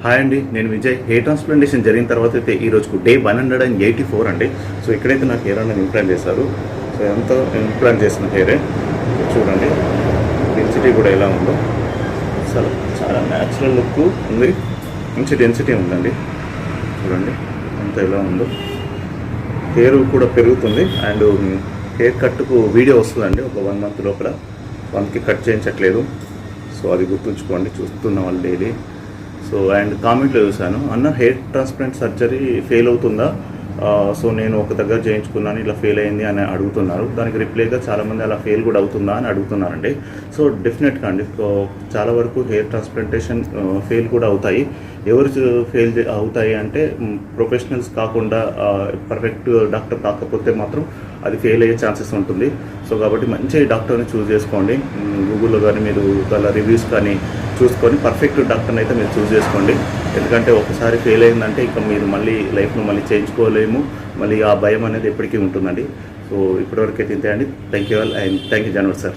Hi అండి, నేను Vijay. Hair transplantation జరిగిన తర్వాత అయితే ఈ రోజుకు డే 184 అండి. సో ఇక్కడైతే నాకు హెయిర్ అనేది ఇంప్లాంట్ చేశారు. సో ఎంత ఇంప్లాంట్ చేసిన హెయిరే చూడండి, డెన్సిటీ కూడా ఎలా ఉందో అసలు చాలా న్యాచురల్ లుక్ ఉంది, మంచి డెన్సిటీ ఉందండి. చూడండి ఎంత ఎలా ఉందో, హెయిర్ కూడా పెరుగుతుంది. అండ్ హెయిర్ కట్కు వీడియో వస్తుందండి ఒక 1 month లోపల. 1కి కట్ చేయించట్లేదు, సో అది గుర్తుంచుకోండి చూస్తున్న వాళ్ళు డైలీ. సో అండ్ కామెంట్లో చూశాను, అన్న హెయిర్ ట్రాన్స్ప్లాంట్ సర్జరీ ఫెయిల్ అవుతుందా, సో నేను ఒక దగ్గర చేయించుకున్నాను ఇలా ఫెయిల్ అయింది అని అడుగుతున్నారు. దానికి రిప్లైగా చాలామంది అలా ఫెయిల్ కూడా అవుతుందా అని అడుగుతున్నారండి. సో డెఫినెట్గా అండి, చాలా వరకు హెయిర్ ట్రాన్స్ప్లాంటేషన్ ఫెయిల్ కూడా అవుతాయి. ఎవరు ఫెయిల్ అవుతాయి అంటే ప్రొఫెషనల్స్ కాకుండా పర్ఫెక్ట్ డాక్టర్ కాకపోతే మాత్రం అది ఫెయిల్ అయ్యే ఛాన్సెస్ ఉంటుంది. సో కాబట్టి మంచి డాక్టర్ని చూస్ చేసుకోండి. గూగుల్లో కానీ మీరు వాళ్ళ రివ్యూస్ కానీ చూసుకొని పర్ఫెక్ట్ డాక్టర్ని అయితే మీరు చూస్ చేసుకోండి. ఎందుకంటే ఒకసారి ఫెయిల్ అయిందంటే ఇక మీరు మళ్ళీ లైఫ్లో మళ్ళీ చేయించుకోలేము, మళ్ళీ ఆ భయం అనేది ఎప్పటికీ ఉంటుందండి. సో ఇప్పటివరకు అయితే ఇంతే అండి. Thank you all and thank you January sir.